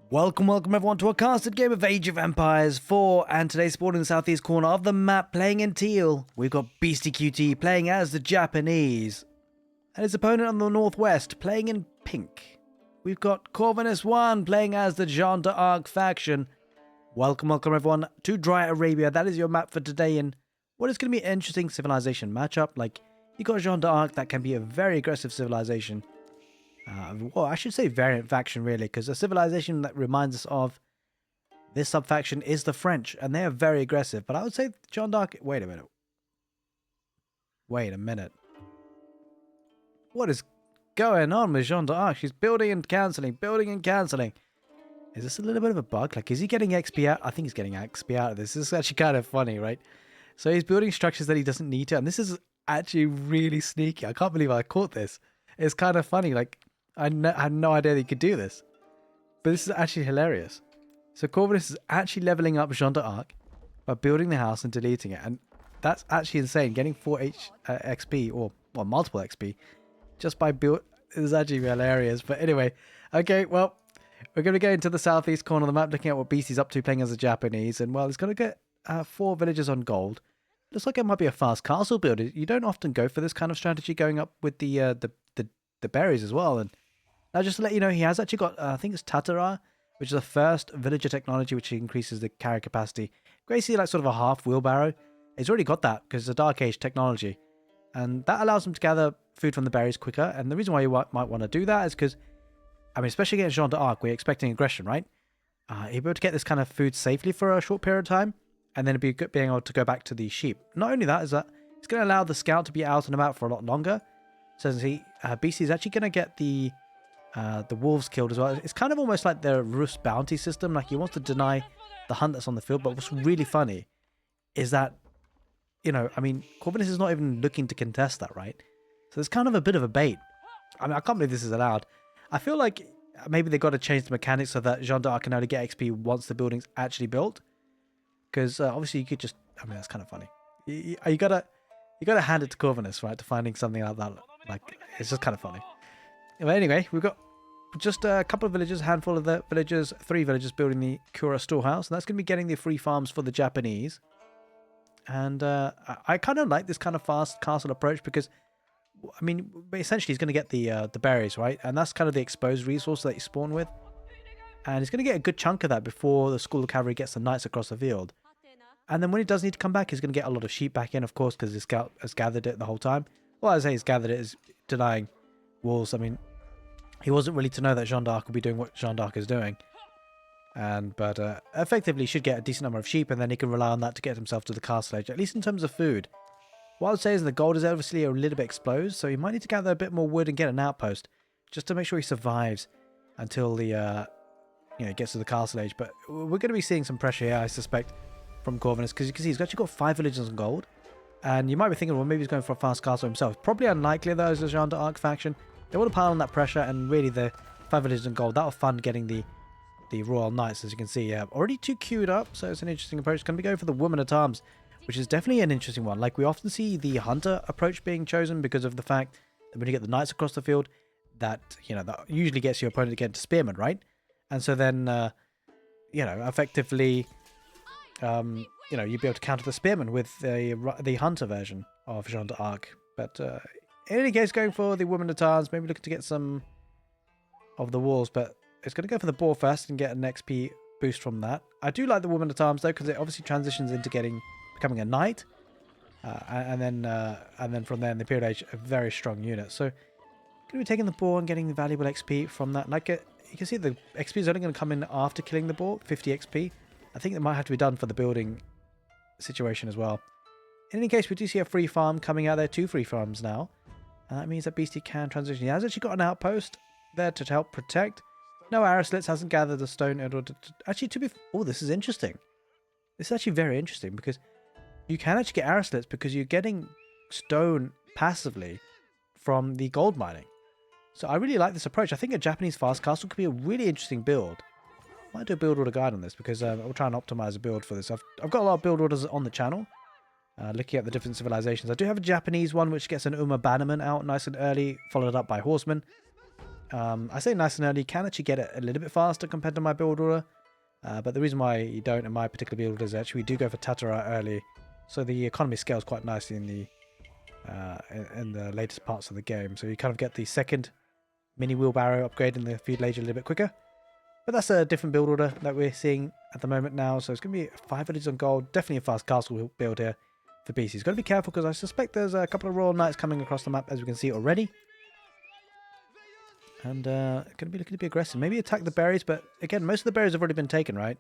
Welcome everyone to a casted game of Age of Empires 4, and today spawning in the southeast corner of the map playing in teal, we've got beastyqt playing as the Japanese, and his opponent on the northwest playing in pink. We've got Corvinus 1 playing as the Jeanne D'arc faction. Welcome everyone to Dry Arabia. That is your map for today, and what is going to be an interesting civilization matchup. Like, you got Jeanne D'arc, that can be a very aggressive civilization. Well, I should say variant faction, really, because a civilization that reminds us of this sub-faction is the French, and they are very aggressive. But I would say Jeanne d'Arc... Wait a minute. Wait a minute. What is going on with Jeanne d'Arc? She's building and cancelling, building and cancelling. Is this a little bit of a bug? Like, is he getting XP out? I think he's getting XP out of this. This is actually kind of funny, right? So he's building structures that he doesn't need to, and this is actually really sneaky. I can't believe I caught this. It's kind of funny, like... I had no idea that you could do this. But this is actually hilarious. So Corvinus is actually leveling up Jeanne d'Arc by building the house and deleting it. And that's actually insane. Getting 4 XP, or well, multiple XP, just by build is actually hilarious. But anyway, okay, well, we're going to go into the southeast corner of the map, looking at what Beasty's up to playing as a Japanese. And well, it's going to get 4 villages on gold. Looks like it might be a fast castle build. You don't often go for this kind of strategy, going up with the berries as well. And now, just to let you know, he has actually got, I think it's Tatara, which is the first villager technology, which increases the carry capacity. Basically, like sort of a half wheelbarrow. He's already got that because it's a Dark Age technology. And that allows him to gather food from the berries quicker. And the reason why you might want to do that is because, I mean, especially against Jeanne d'Arc, we're expecting aggression, right? He'll be able to get this kind of food safely for a short period of time. And then it'll be good being able to go back to the sheep. Not only that, is that it's going to allow the scout to be out and about for a lot longer. So Beastie is actually going to get the wolves killed as well. It's kind of almost like the Rus bounty system. Like, he wants to deny the hunt that's on the field. But what's really funny is that, you know, I mean, Corvinus is not even looking to contest that, right? So it's kind of a bit of a bait. I mean, I can't believe this is allowed. I feel like maybe they got to change the mechanics so that Jeanne d'Arc can only get XP once the building's actually built. Because obviously you could just, I mean, that's kind of funny. You gotta hand it to Corvinus, right, to finding something like that. Like, it's just kind of funny. But anyway, we've got just a couple of villages, a handful of the villagers, 3 villagers building the Kura storehouse. And that's going to be getting the free farms for the Japanese. And I kind of like this kind of fast castle approach because, I mean, essentially he's going to get the berries, right? And that's kind of the exposed resource that you spawn with. And he's going to get a good chunk of that before the School of Cavalry gets the knights across the field. And then when he does need to come back, he's going to get a lot of sheep back in, of course, because his scout has gathered it the whole time. Well, I say he's gathered it is denying wolves. I mean, he wasn't really to know that Jeanne d'Arc would be doing what Jeanne d'Arc is doing. But effectively, he should get a decent number of sheep, and then he can rely on that to get himself to the castle age, at least in terms of food. What I would say is the gold is obviously a little bit exposed, so he might need to gather a bit more wood and get an outpost, just to make sure he survives until the gets to the castle age. But we're going to be seeing some pressure here, I suspect, from Corvinus, because you can see he's actually got 5 villages on gold. And you might be thinking, well, maybe he's going for a fast castle himself. Probably unlikely, though, as the Jeanne d'Arc faction. They want to pile on that pressure, and really the 5 villages in gold, that'll fund getting the Royal Knights, as you can see. Already 2 queued up, so it's an interesting approach. Going to be going for the Woman-at-Arms, which is definitely an interesting one. Like, we often see the Hunter approach being chosen because of the fact that when you get the Knights across the field, that usually gets your opponent to get into Spearman, right? And so then, effectively, you'd be able to counter the Spearman with the Hunter version of Jeanne d'Arc. But in any case, going for the Woman-at-Arms, maybe looking to get some of the walls, but it's going to go for the boar first and get an XP boost from that. I do like the Woman-at-Arms, though, because it obviously transitions into becoming a knight. And then from there in the period age, a very strong unit. So, going to be taking the boar and getting the valuable XP from that. Like, you can see the XP is only going to come in after killing the boar, 50 XP. I think that might have to be done for the building situation as well. In any case, we do see a free farm coming out there, 2 free farms now. And that means that Beastie can transition. He has actually got an outpost there to help protect. No arrow slits, hasn't gathered the stone in order to... Actually, oh, this is interesting. This is actually very interesting because you can actually get arrow slits because you're getting stone passively from the gold mining. So I really like this approach. I think a Japanese fast castle could be a really interesting build. I might do a build order guide on this because I'll try and optimize a build for this. I've got a lot of build orders on the channel, looking at the different civilizations. I do have a Japanese one which gets an Uma Bannerman out nice and early, followed up by Horsemen. I say nice and early. You can actually get it a little bit faster compared to my build order. But the reason why you don't in my particular build order is actually we do go for Tatara early. So the economy scales quite nicely in the latest parts of the game. So you kind of get the second mini wheelbarrow upgrade in the feud age a little bit quicker. But that's a different build order that we're seeing at the moment now. So it's going to be 5 villages on gold. Definitely a fast castle build here for BC. Got to be careful because I suspect there's a couple of royal knights coming across the map as we can see already. And going to be looking to be aggressive. Maybe attack the berries, but again, most of the berries have already been taken, right?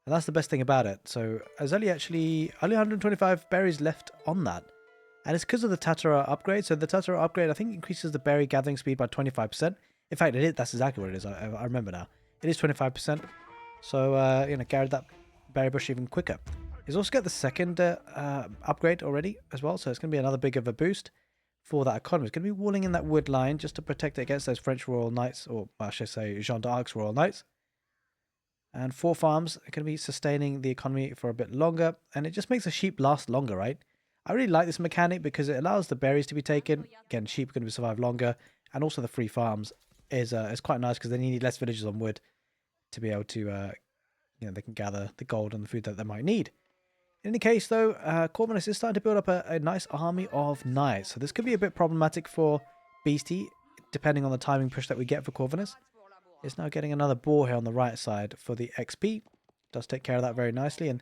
And that's the best thing about it. So there's only 125 berries left on that. And it's because of the Tatara upgrade. So the Tatara upgrade, I think, increases the berry gathering speed by 25%. In fact, it is. That's exactly what it is. I remember now. It is 25%. So, carry that berry bush even quicker. He's also got the second upgrade already as well. So it's going to be another big of a boost for that economy. It's going to be walling in that wood line just to protect it against those French Royal Knights. Or I should say Jeanne D'Arc's Royal Knights. And 4 farms are going to be sustaining the economy for a bit longer. And it just makes the sheep last longer, right? I really like this mechanic because it allows the berries to be taken. Again, sheep are going to survive longer. And also the free farms is quite nice because then you need less villages on wood to be able to, they can gather the gold and the food that they might need. In any case, though, Corvinus is starting to build up a nice army of knights. So this could be a bit problematic for Beastie, depending on the timing push that we get for Corvinus. It's now getting another boar here on the right side for the XP. Does take care of that very nicely, and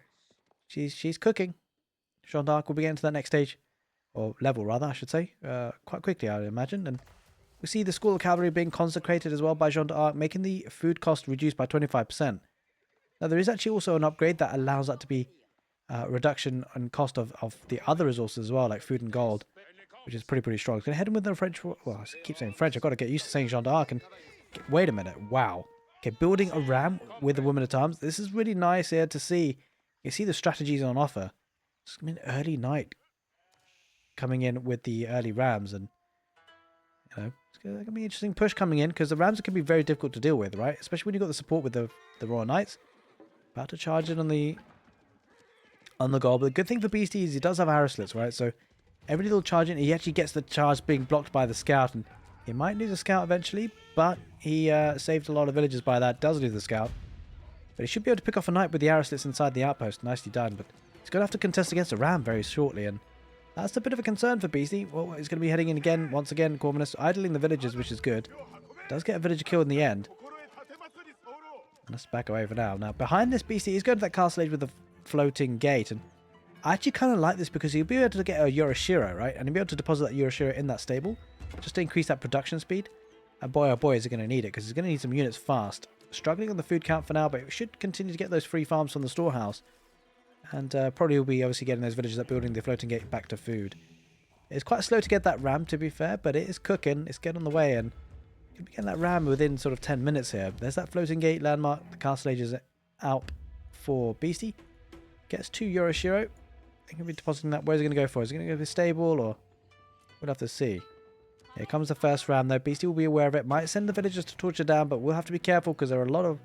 she's cooking. Jeanne D'Arc will be getting to that next stage, or level rather, I should say, quite quickly, I would imagine. And we see the School of Cavalry being consecrated as well by Jeanne D'Arc, making the food cost reduced by 25%. Now, there is actually also an upgrade that allows that to be reduction in cost of the other resources as well, like food and gold, which is pretty strong. It's going to head in with the French. Well, I keep saying French. I've got to get used to saying Jeanne D'Arc. And wait a minute. Wow. Okay, building a ram with the woman-at-arms. This is really nice here to see. You see the strategies on offer. It's going to be an early night coming in with the early rams, and it's going to be an interesting push coming in because the rams can be very difficult to deal with, right? Especially when you've got the support with the Royal Knights. About to charge in on the gold. But the good thing for Beastie is he does have arrow slits, right? So every little charge in, he actually gets the charge being blocked by the scout, and he might lose a scout eventually, but he saved a lot of villagers by that. Does lose the scout, but he should be able to pick off a knight with the arrow slits inside the outpost. Nicely done, but he's going to have to contest against a ram very shortly, and that's a bit of a concern for Beastie. Well, he's going to be heading in again, once again, Corvinus idling the villagers, which is good. Does get a villager killed in the end. Let's back away for now. Now, behind this Beastie, he's going to that castle age with the floating gate, and I actually kind of like this because he'll be able to get a Yorishiro, right? And he'll be able to deposit that Yorishiro in that stable just to increase that production speed. And boy, oh boy, is he going to need it because he's going to need some units fast. Struggling on the food count for now, but we should continue to get those free farms from the storehouse. And probably will be obviously getting those villagers that building the floating gate back to food. It's quite slow to get that ram, to be fair, but it is cooking. It's getting on the way, and you'll be getting that ram within sort of 10 minutes here. There's that floating gate landmark. The castle age is out for Beastie. Gets 2 Yorishiro. He can be depositing that. Where's he going to go for? Is he going to go for the stable, or we'll have to see. Here comes the first ram, though. Beastie will be aware of it. Might send the villagers to torture down, but we'll have to be careful because there are a lot of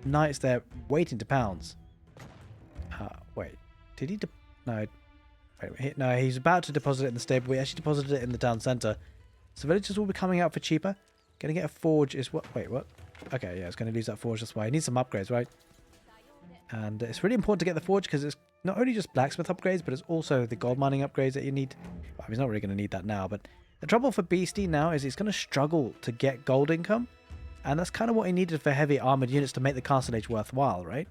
knights there waiting to pounce. Wait, did he? No, wait, no, he's about to deposit it in the stable. We actually deposited it in the town centre. So villagers will be coming out for cheaper. Going to get a forge is what? Wait, what? Okay, yeah, it's going to lose that forge. That's why he needs some upgrades, right? And it's really important to get the forge because it's not only just blacksmith upgrades, but it's also the gold mining upgrades that you need. Well, he's not really going to need that now, but the trouble for Beastie now is he's going to struggle to get gold income. And that's kind of what he needed for heavy armored units to make the castle age worthwhile, right?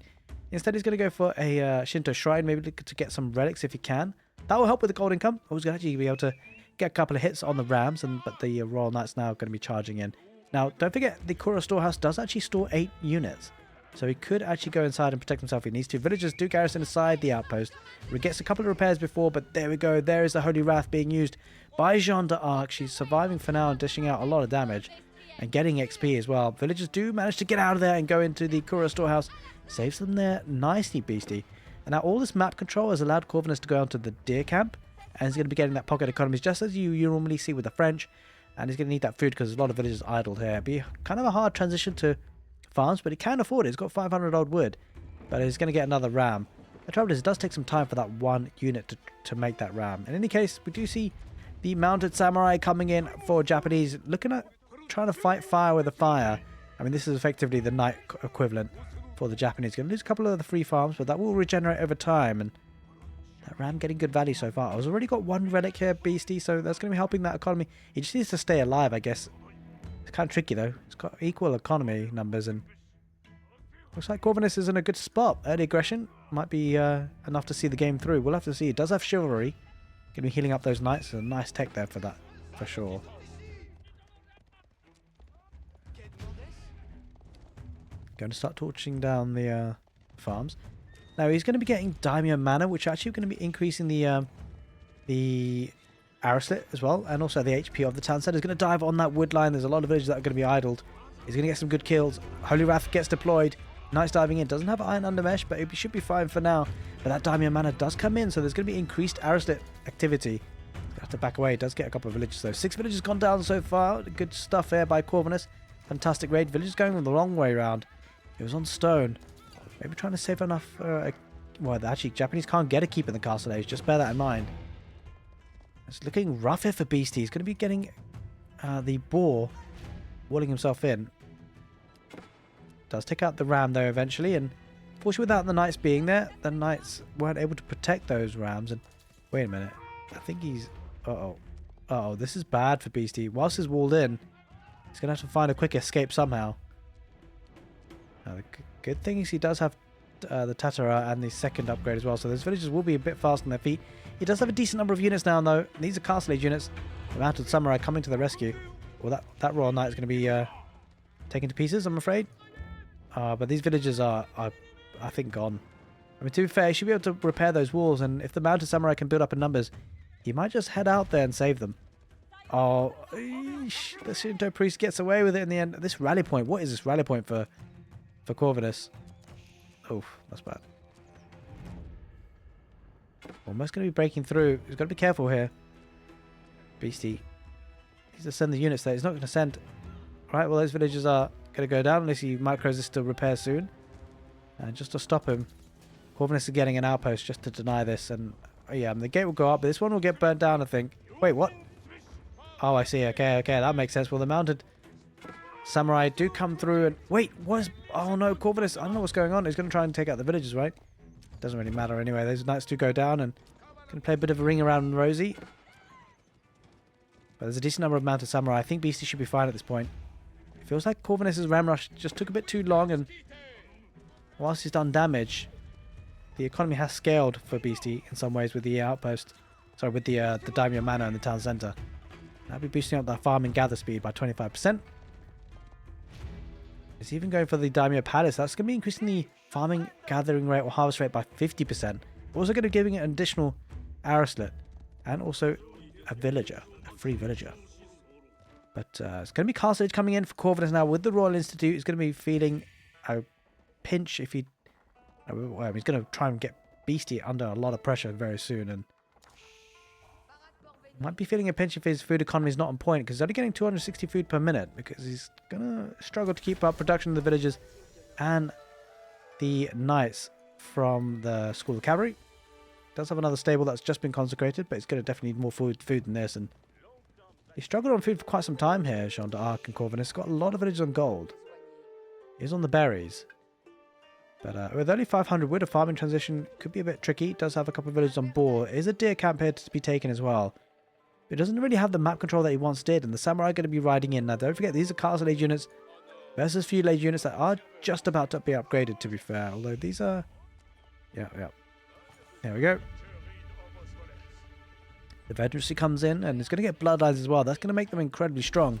Instead, he's going to go for a Shinto shrine, maybe to get some relics if he can. That will help with the gold income. I was going to actually be able to get a couple of hits on the rams, but the Royal Knights now are going to be charging in. Now, don't forget, the Kura storehouse does actually store 8 units. So he could actually go inside and protect himself if he needs to. Villagers do garrison inside the outpost. He gets a couple of repairs before, but there we go. There is the Holy Wrath being used by Jeanne D'Arc. She's surviving for now and dishing out a lot of damage and getting XP as well. Villagers do manage to get out of there and go into the Kura storehouse. Saves them there nicely, Beastie. And now all this map control has allowed Corvinus to go onto the deer camp. And he's going to be getting that pocket economies just as you normally see with the French. And he's going to need that food because there's a lot of villagers idled here. It'll be kind of a hard transition to farms, but he can afford it. He's got 500 odd wood. But he's going to get another ram. The trouble is it does take some time for that one unit to make that ram. In any case, we do see the mounted samurai coming in for Japanese. Looking at trying to fight fire with a fire. I mean, this is effectively the knight equivalent for the Japanese. Going to lose a couple of the free farms, but that will regenerate over time. And that ram getting good value so far. I've already got one relic here, Beastie, so that's going to be helping that economy. He just needs to stay alive, I guess. It's kind of tricky, though. It's got equal economy numbers, and looks like Corvinus is in a good spot. Early aggression might be enough to see the game through. We'll have to see. It does have chivalry. Going to be healing up those knights. So a nice tech there for that, for sure. Going to start torching down the farms. Now he's going to be getting Daimyo Mana, which are actually going to be increasing the arrow slit as well, and also the HP of the town center. He's going to dive on that wood line. There's a lot of villages that are going to be idled. He's going to get some good kills. Holy Wrath gets deployed. Knights diving in. Doesn't have Iron Undermesh, but it should be fine for now. But that Daimyo Mana does come in, so there's going to be increased arrow slit activity. Have to back away. It does get a couple of villages though. 6 villages gone down so far. Good stuff there by Corvinus. Fantastic raid. Villages going the long way round. It was on stone. Maybe trying to save enough. Well, actually, Japanese can't get a keep in the castle age. Just bear that in mind. It's looking rough here for Beastie. He's going to be getting the boar walling himself in. Does take out the ram though eventually, and fortunately without the knights being there, the knights weren't able to protect those rams. And wait a minute, I think he's this is bad for Beastie. Whilst he's walled in, he's gonna have to find a quick escape somehow. Now, the good thing is he does have the Tatara and the second upgrade as well, so those villagers will be a bit fast on their feet. He does have a decent number of units now though. These are castle age units. The mounted samurai coming to the rescue. Well, that royal knight is going to be taken to pieces, I'm afraid. But these villagers are, I think, gone. I mean, to be fair, he should be able to repair those walls, and if the mounted samurai can build up in numbers, he might just head out there and save them. Oh, eesh, the Shinto priest gets away with it in the end. This rally point, what is this rally point for Corvinus? Oh, that's bad. Almost going to be breaking through. He's got to be careful here. Beastie. He's going to send the units there. He's not going to send. Right, well, those villagers are going to go down unless he micros this to repair soon. And just to stop him, Corvinus is getting an outpost just to deny this. And yeah, the gate will go up, but this one will get burnt down, I think. Wait, what? Oh, I see. Okay, that makes sense. Well, the mounted samurai do come through and... Wait, what is... Oh, no, Corvinus. I don't know what's going on. He's going to try and take out the villagers, right? Doesn't really matter anyway. Those knights do go down and going to play a bit of a ring around Rosie. But there's a decent number of mounted samurai. I think Beastie should be fine at this point. It feels like Corvinus's ram rush just took a bit too long, and whilst he's done damage, the economy has scaled for Beastie in some ways with the outpost. Sorry, with the Daimyo Mana in the town centre. That'll be boosting up that farm and gather speed by 25%. It's even going for the Daimyo Palace. That's going to be increasing the farming, gathering rate or harvest rate by 50%. Also going to be giving it an additional arrow slit. And also a villager. A free villager. But it's going to be castle age coming in for Corvinus now with the Royal Institute. He's going to be feeling a pinch if he... Well, he's going to try and get Beastie under a lot of pressure very soon. And might be feeling a pinch if his food economy is not on point, because he's only getting 260 food per minute, because he's going to struggle to keep up production of the villagers and the knights from the School of Cavalry. Does have another stable that's just been consecrated, but it's going to definitely need more food than this. And he struggled on food for quite some time here, Jeanne D'arc and Corvinus. He's got a lot of villages on gold. He's on the berries. But with only 500 wood, a farming transition could be a bit tricky. It does have a couple of villages on board. There is a deer camp here to be taken as well. It doesn't really have the map control that he once did, and the samurai are going to be riding in. Now, don't forget, these are castle age units versus feudal age units that are just about to be upgraded, to be fair. Although these are... Yeah. There we go. The veterancy comes in, and it's going to get bloodlines as well. That's going to make them incredibly strong.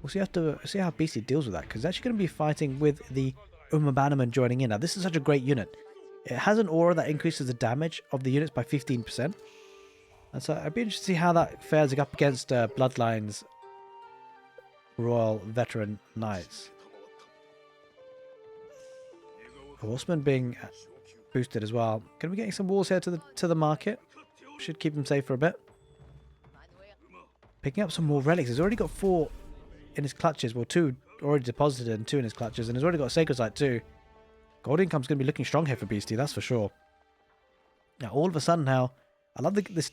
We'll see how Beastie deals with that, because it's actually going to be fighting with the Bannerman joining in. Now, this is such a great unit. It has an aura that increases the damage of the units by 15%. And so I'd be interested to see how that fares up against Bloodlines Royal Veteran Knights. Horseman being boosted as well. Going to be getting some walls here to the market. Should keep him safe for a bit. Picking up some more relics. He's already got 4 in his clutches. Well, 2 already deposited and 2 in his clutches. And he's already got a Sacred Site too. Gold income's going to be looking strong here for Beastie, that's for sure. Now, all of a sudden now, I love this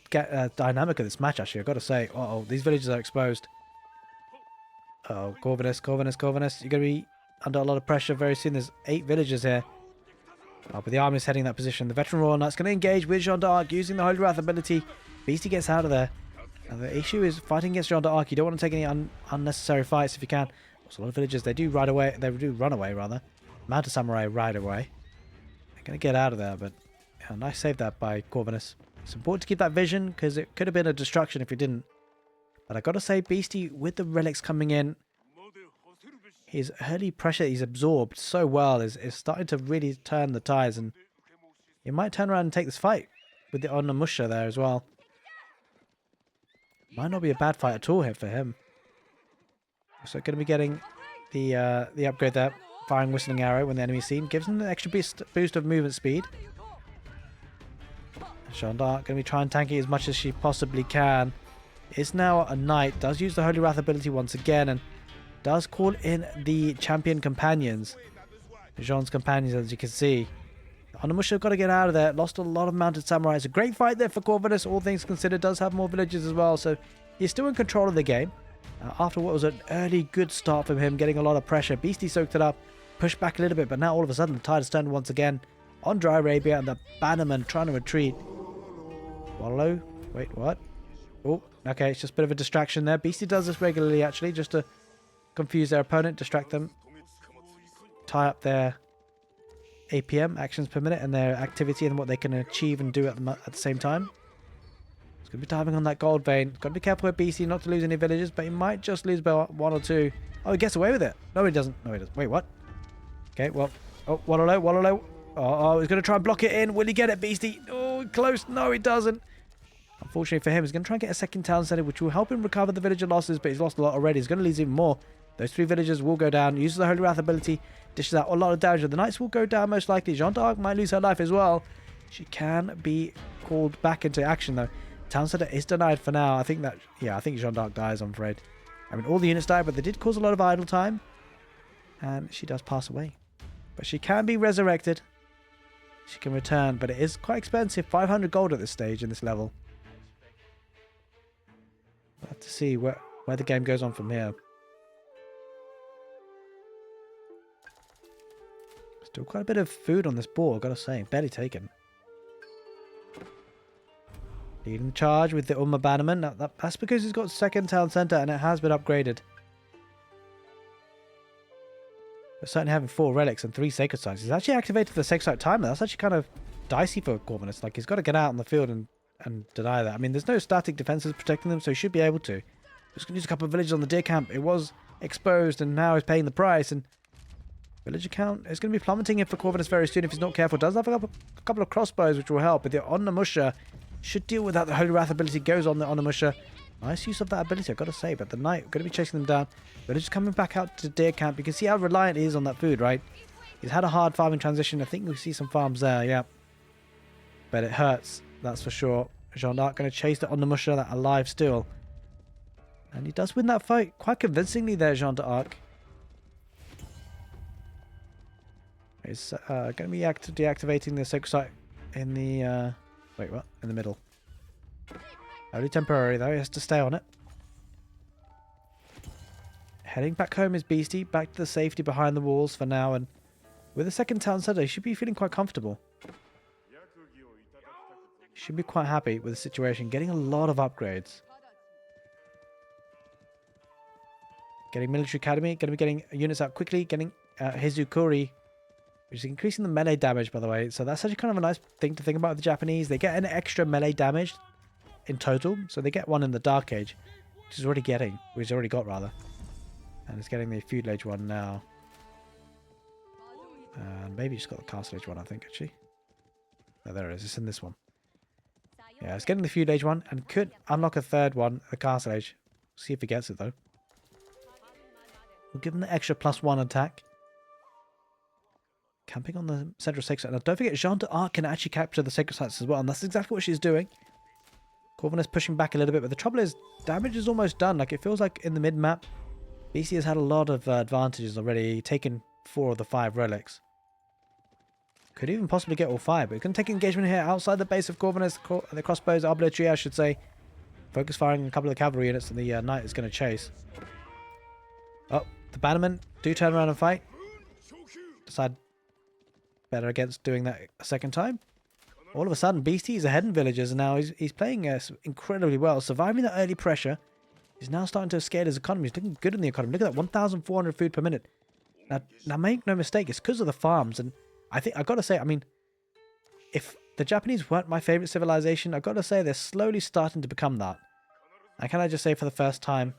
dynamic of this match, actually. I've got to say, these villages are exposed. Oh, Corvinus. You're going to be under a lot of pressure very soon. There's 8 villagers here. Oh, but the army is heading that position. The veteran Royal Knight's going to engage with Jeanne D'arc using the Holy Wrath ability. Beastie gets out of there. And the issue is fighting against Jeanne D'arc. You don't want to take any unnecessary fights if you can. Also, a lot of villagers, they do run away, rather. Mounted Samurai ride away. They're going to get out of there, but yeah, nice save that by Corvinus. It's important to keep that vision, because it could have been a distraction if you didn't. But I got to say, Beastie, with the relics coming in, his early pressure he's absorbed so well is starting to really turn the tides, and he might turn around and take this fight with the Onimusha there as well. Might not be a bad fight at all here for him. So going to be getting the upgrade there, firing Whistling Arrow when the enemy's seen, gives him an extra boost of movement speed. Jeanne D'arc going to be trying to tank it as much as she possibly can. Is now a knight, does use the Holy Wrath ability once again, and does call in the champion companions. Jeanne's companions, as you can see. Onimusha got to get out of there. Lost a lot of mounted samurai. It's a great fight there for Corvinus, all things considered. Does have more villages as well, so he's still in control of the game. After what was an early good start from him, getting a lot of pressure. Beastie soaked it up, pushed back a little bit, but now all of a sudden the tide has turned once again on Dry Arabia, and the bannerman trying to retreat. Wallow. Wait, what? Oh, okay, it's just a bit of a distraction there. Beastie does this regularly, actually, just to confuse their opponent, distract them, tie up their APM, actions per minute, and their activity and what they can achieve and do at the same time. It's going to be diving on that gold vein. Got to be careful with Beastie not to lose any villages, but he might just lose by 1 or 2. Oh, he gets away with it. No, he doesn't. No, he doesn't. Wait, what? Okay, well. Oh, Wallow. Oh, he's going to try and block it in. Will he get it, Beastie? Oh, close. No, he doesn't. Unfortunately for him, he's going to try and get a second town center, which will help him recover the villager losses, but he's lost a lot already. He's going to lose even more. Those 3 villagers will go down. Uses the Holy Wrath ability, dishes out a lot of damage. The knights will go down most likely. Jeanne D'arc might lose her life as well. She can be called back into action though. Town center is denied for now. I think Jeanne D'arc dies, I'm afraid. I mean, all the units die, but they did cause a lot of idle time. And she does pass away. But she can be resurrected. She can return, but it is quite expensive. 500 gold at this stage in this level. We'll have to see where the game goes on from here. Still quite a bit of food on this board, gotta say. Barely taken. Leading charge with the Umma Bannerman. Now, that's because he's got second town centre and it has been upgraded. But certainly having 4 relics and 3 sacred sites. He's actually activated the sacred site timer. That's actually kind of dicey for Corvinus. Like, he's got to get out on the field and deny that. I mean, there's no static defences protecting them, so he should be able to. Just going to use a couple of villages on the deer camp. It was exposed and now he's paying the price. And villager count is going to be plummeting for Corvinus very soon if he's not careful. Does have a couple of crossbows which will help. But the Onimusha should deal with that. The Holy Wrath ability goes on the Onimusha. Nice use of that ability, I've got to say. But the knight going to be chasing them down. Villagers coming back out to deer camp. You can see how reliant he is on that food, right? He's had a hard farming transition. I think we see some farms there, yeah. But it hurts, that's for sure. Jeanne D'arc going to chase the Onimusha, that alive still. And he does win that fight quite convincingly there, Jeanne D'arc. He's going to be deactivating the sacred site in the... wait, what? In the middle. Only temporary though, he has to stay on it. Heading back home is Beastie, back to the safety behind the walls for now, and with a second town center, he should be feeling quite comfortable. He should be quite happy with the situation, getting a lot of upgrades. Getting military academy, going to be getting units out quickly, getting Hizukuri, which is increasing the melee damage, by the way. So that's actually kind of a nice thing to think about with the Japanese. They get an extra melee damage in total, so they get one in the Dark Age, which he's already got rather. And it's getting the Feudal Age one now. And maybe he's got the Castle Age one, I think, actually. Oh, there it is. It's in this one. Yeah, it's getting the Feudal Age one and could unlock a third one, the Castle Age. See if he gets it, though. We'll give him the extra +1 attack. Camping on the central sacred site. Now, don't forget, Jeanne D'arc can actually capture the sacred sites as well, and that's exactly what she's doing. Corvinus pushing back a little bit, but the trouble is, damage is almost done. Like, it feels like in the mid-map, BC has had a lot of advantages already, taken 4 of the 5 relics. Could even possibly get all 5, but it's going to take engagement here outside the base of Corvinus. The crossbows, arbaletier, I should say. Focus firing a couple of cavalry units, and the knight is going to chase. Oh, the bannermen do turn around and fight. Decide better against doing that a second time. All of a sudden, Beastie is ahead in villagers, and now he's playing incredibly well. Surviving the early pressure. He's now starting to scale his economy. He's looking good in the economy. Look at that, 1,400 food per minute. Now make no mistake, it's because of the farms. And I think, I've got to say, I mean, if the Japanese weren't my favorite civilization, I've got to say they're slowly starting to become that. And can I just say for the first time,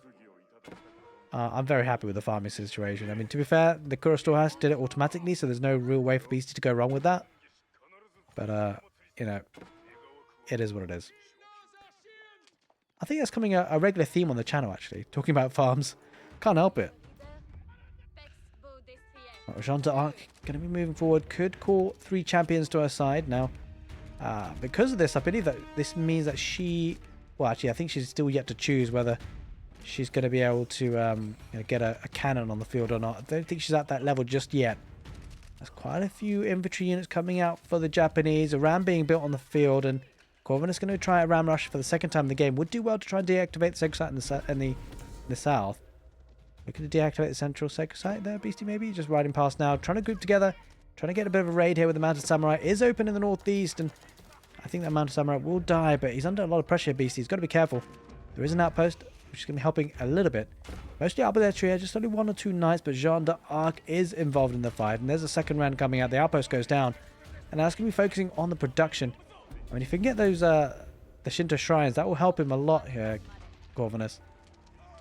I'm very happy with the farming situation. I mean, to be fair, the Kura storehouse did it automatically, so there's no real way for Beastie to go wrong with that. But, you know, it is what it is. I think that's coming a regular theme on the channel, actually. Talking about farms. Can't help it. Jeanne D'arc going to be moving forward. Could call 3 champions to her side. Now, because of this, I believe that this means that she... Well, actually, I think she's still yet to choose whether she's going to be able to you know, get a cannon on the field or not. I don't think she's at that level just yet. There's quite a few infantry units coming out for the Japanese. A ram being built on the field, and corvinus going to try a ram rush for the second time in the game. Would do well to try and deactivate the second site in the south. We're going to deactivate the central second site there, Beastie maybe. Just riding past now. Trying to group together. Trying to get a bit of a raid here with the Mounted Samurai. Is open in the northeast, and I think that Mounted Samurai will die, but he's under a lot of pressure, Beastie. He's got to be careful. There is an outpost, which is going to be helping a little bit. Mostly arballetry here, just only 1 or 2 knights, but Jeanne D'arc is involved in the fight, and there's a second round coming out. The outpost goes down, and now it's going to be focusing on the production. I mean, if you can get those the Shinto shrines, that will help him a lot here, Corvinus.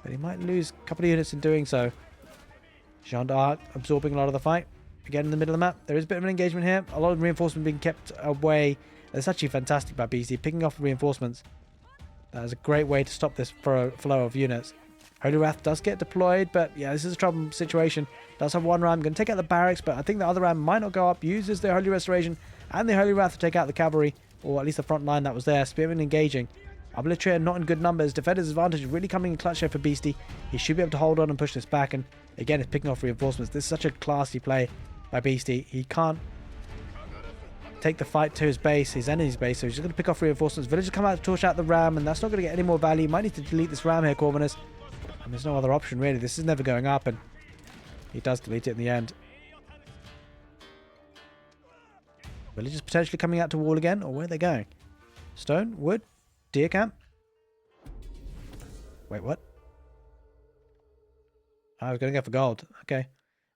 But he might lose a couple of units in doing so. Jeanne D'arc absorbing a lot of the fight. Again, in the middle of the map, there is a bit of an engagement here. A lot of reinforcement being kept away. It's actually fantastic by BC, picking off reinforcements. That is a great way to stop this flow of units. Holy Wrath does get deployed, but yeah, this is a trouble situation. Does have 1 ram, going to take out the barracks, but I think the other ram might not go up. Uses the Holy Restoration and the Holy Wrath to take out the cavalry, or at least the front line that was there. Spearmen engaging. Arballetry not in good numbers. Defender's advantage really coming in clutch here for Beastie. He should be able to hold on and push this back, and again, it's picking off reinforcements. This is such a classy play by Beastie. He can't take the fight to his base, his enemy's base, so he's just going to pick off reinforcements. Villagers come out to torch out the ram, and that's not going to get any more value. Might need to delete this ram here, Corvinus. And there's no other option, really. This is never going up, and he does delete it in the end. Villagers potentially coming out to wall again, or where are they going? Stone, wood, deer camp. Wait, what? I was going to go for gold. Okay.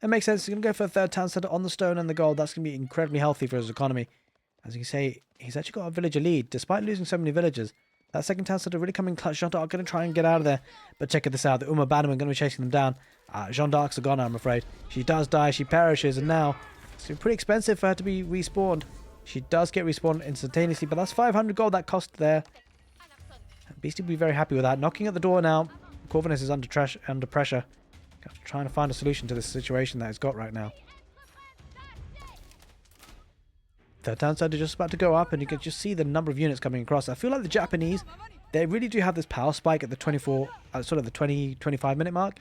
That makes sense. He's going to go for a third town center on the stone and the gold. That's going to be incredibly healthy for his economy. As you can say, he's actually got a villager lead, despite losing so many villagers. That second town center really coming clutch. Jeanne D'arc going to try and get out of there. But check this out. The Uma Bannerman going to be chasing them down. Jeanne D'arc's a goner, I'm afraid. She does die. She perishes. And now it's pretty expensive for her to be respawned. She does get respawned instantaneously. But that's 500 gold that cost there. Beastie will be very happy with that. Knocking at the door now. Corvinus is under pressure. Trying to find a solution to this situation that he's got right now. The town center just about to go up, and you can just see the number of units coming across. I feel like the Japanese, they really do have this power spike at the 20-25 minute mark,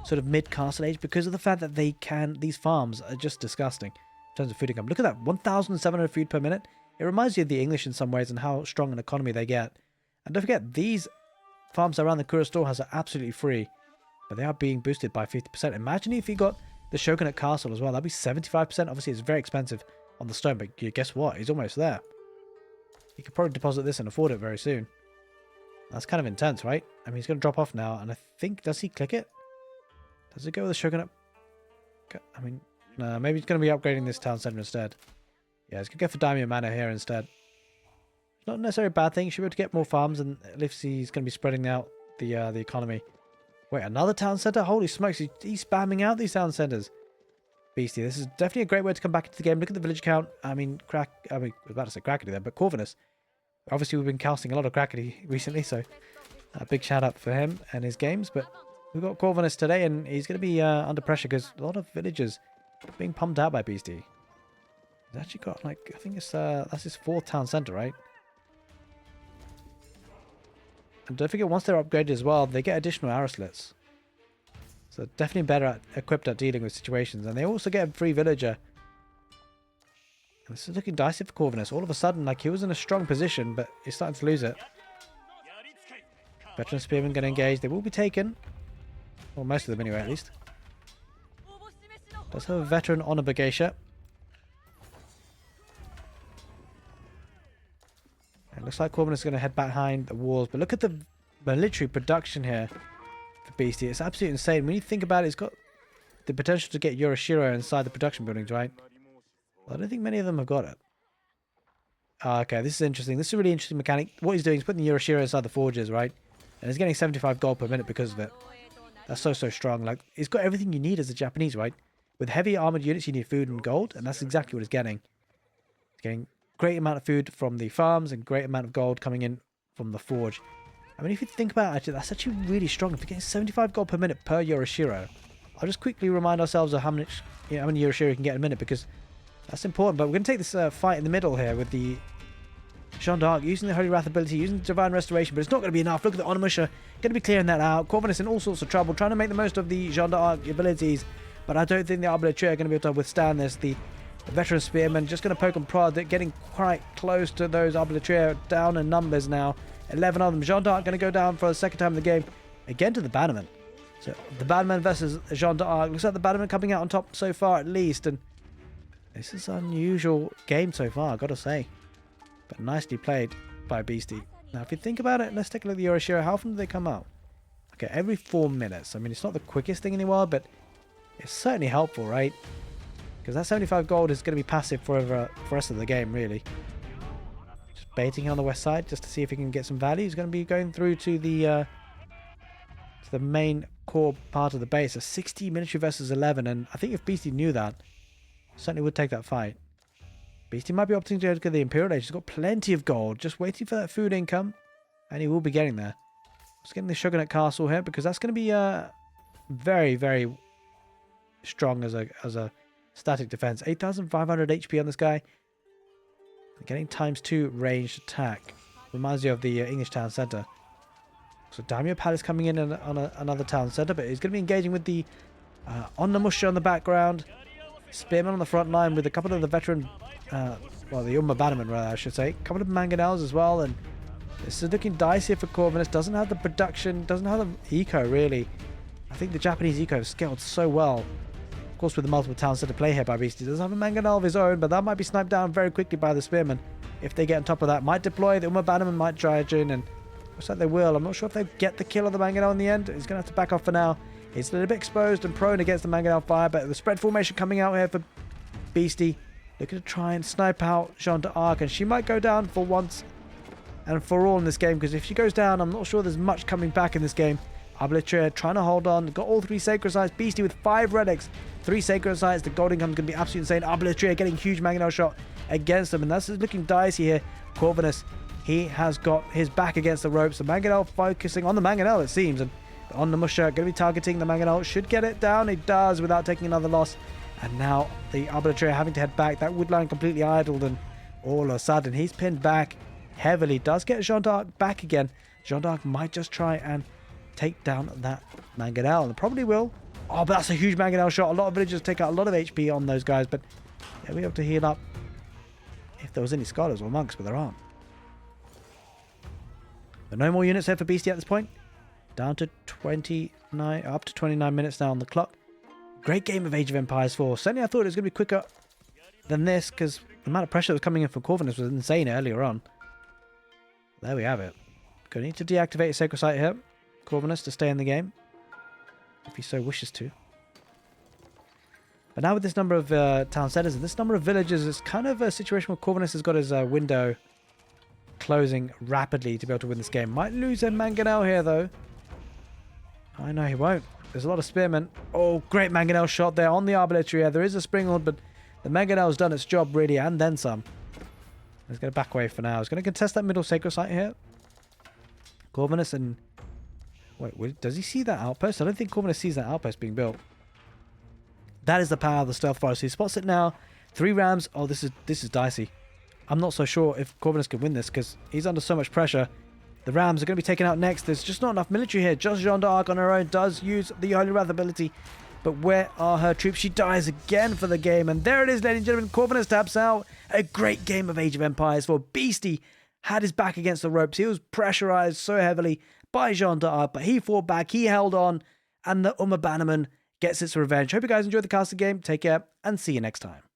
sort of mid castle age, because of the fact that these farms are just disgusting in terms of food income. Look at that, 1,700 food per minute. It reminds you of the English in some ways and how strong an economy they get. And don't forget, these farms around the Kura storehouse are absolutely free, but they are being boosted by 50%. Imagine if you got the Shogunate Castle as well. That'd be 75%. Obviously, it's very expensive on the stone, but guess what? He's almost there. He could probably deposit this and afford it very soon. That's kind of intense, right? I mean, he's going to drop off now, and I think... Does he click it? Does it go with the Shogunate? I mean, no, maybe he's going to be upgrading this town center instead. Yeah, he's going to go for Daimyo Manor here instead. It's not necessarily a bad thing. He should be able to get more farms, and at least he's going to be spreading out the economy. Wait, another town center? Holy smokes, he's spamming out these town centers. Beastie, this is definitely a great way to come back into the game. Look at the village count. I was about to say Crackety there, but Corvinus. Obviously, we've been casting a lot of Crackety recently, so a big shout out for him and his games. But we've got Corvinus today, and he's going to be under pressure because a lot of villagers being pumped out by Beastie. He's actually got, like, I think it's that's his 4th town center, right? And don't forget, once they're upgraded as well, they get additional arrow slits. So definitely better equipped at dealing with situations. And they also get a free villager. And this is looking dicey for Corvinus. All of a sudden, like, he was in a strong position, but he's starting to lose it. Veteran spearmen going to engage. They will be taken. Well, most of them anyway, at least. Does have a veteran on a Bagesha. It looks like Corvinus is going to head behind the walls. But look at the military production here for Beastie. It's absolutely insane. When you think about it, it's got the potential to get Yorishiro inside the production buildings, right? Well, I don't think many of them have got it. Okay, this is interesting. This is a really interesting mechanic. What he's doing is putting the Yorishiro inside the forges, right? And he's getting 75 gold per minute because of it. That's so strong. Like, he's got everything you need as a Japanese, right? With heavy armored units, you need food and gold, and that's exactly what he's getting. He's getting great amount of food from the farms and great amount of gold coming in from the forge. I mean, if you think about it, actually, that's actually really strong. If you're getting 75 gold per minute per Yorishiro, I'll just quickly remind ourselves of how many Yorishiro you can get in a minute, because that's important. But we're going to take this fight in the middle here with the Jeanne D'arc using the Holy Wrath ability, using Divine Restoration, but it's not going to be enough. Look at the Onimusha, going to be clearing that out. Corvinus in all sorts of trouble, trying to make the most of the Jeanne D'arc abilities, but I don't think the Arbaletier are going to be able to withstand this. The veteran spearmen just going to poke and prod. They're getting quite close to those Arbaletier, down in numbers now. 11 of them. Jeanne D'arc going to go down for the second time in the game, again to the Bannerman. So the Bannerman versus Jeanne D'arc. Looks like the Bannerman coming out on top so far, at least. And this is an unusual game so far, I've got to say. But nicely played by Beastie. Now, if you think about it, let's take a look at the Yorishiro. How often do they come out? Okay, every 4 minutes. I mean, it's not the quickest thing in the world, but it's certainly helpful, right? Because that 75 gold is going to be passive for the rest of the game, really. Just baiting on the west side just to see if he can get some value. He's going to be going through to the main core part of the base. So 60 military versus 11, and I think if Beastie knew that, certainly would take that fight. Beastie might be opting to go to the Imperial Age. He's got plenty of gold, just waiting for that food income, and he will be getting there. Let's get in the Shogunate Castle here, because that's going to be very, very strong as a static defense. 8,500 HP on this guy. Getting ×2 ranged attack. Reminds you of the English town centre. So Daimyo Palace coming in on another town centre, but he's going to be engaging with the Onimusha on the background. Spearmen on the front line with a couple of the veteran, well, the Umma Bannerman, rather, I should say. A couple of mangonels as well, and this is looking dicey for Corvinus. Doesn't have the production, doesn't have the eco, really. I think the Japanese eco is scaled so well. Of course, with the multiple towns to play here by Beastie. Doesn't have a mangonel of his own, but that might be sniped down very quickly by the Spearmen. If they get on top of that, might deploy, the Umma Bannerman might charge in, and looks like they will. I'm not sure if they get the kill on the mangonel in the end. He's going to have to back off for now. He's a little bit exposed and prone against the mangonel fire, but the spread formation coming out here for Beastie. Looking to try and snipe out Jeanne D'arc, and she might go down for once and for all in this game, because if she goes down, I'm not sure there's much coming back in this game. Arbaletier trying to hold on. Got all 3 sacred sites. Beastie with 5 relics. 3 sacred sites. The gold income is going to be absolutely insane. Arbaletier getting huge mangonel shot against them, and that's looking dicey here. Corvinus, he has got his back against the ropes. The mangonel focusing on the mangonel, it seems, and on the Musha, going to be targeting the mangonel. Should get it down. It does without taking another loss. And now the Arbaletier having to head back. That wood line completely idled, and all of a sudden he's pinned back heavily. Does get Jeanne D'arc back again. Jeanne D'arc might just try and take down that mangonel, and probably will. Oh, but that's a huge mangonel shot. A lot of villagers take out a lot of HP on those guys, but they'll be able to heal up if there was any scholars or monks, but there aren't. But no more units here for Beastie at this point. Down to 29, up to 29 minutes now on the clock. Great game of Age of Empires 4. Certainly I thought it was going to be quicker than this, because the amount of pressure that was coming in from Corvinus was insane earlier on. There we have it. Going to need to deactivate a sacred site here. Corvinus to stay in the game, if he so wishes to. But now with this number of town centers and this number of villages, it's kind of a situation where Corvinus has got his window closing rapidly to be able to win this game. Might lose a mangonel here, though. I know he won't. There's a lot of spearmen. Oh, great mangonel shot there on the Arbaletier. There is a springald, but the mangonel's done its job, really, and then some. He's going to back away for now. He's going to contest that middle sacred site here. Corvinus and... Wait, does he see that outpost? I don't think Corvinus sees that outpost being built. That is the power of the stealth forest. He spots it now. 3 rams. Oh, this is dicey. I'm not so sure if Corvinus can win this, because he's under so much pressure. The rams are going to be taken out next. There's just not enough military here. Just Jeanne D'arc on her own does use the Holy Wrath ability. But where are her troops? She dies again for the game. And there it is, ladies and gentlemen. Corvinus taps out. A great game of Age of Empires for Beastie. Had his back against the ropes. He was pressurized so heavily by Jeanne D'arc, but he fought back. He held on. And the Umma Bannerman gets its revenge. Hope you guys enjoyed the castle game. Take care and see you next time.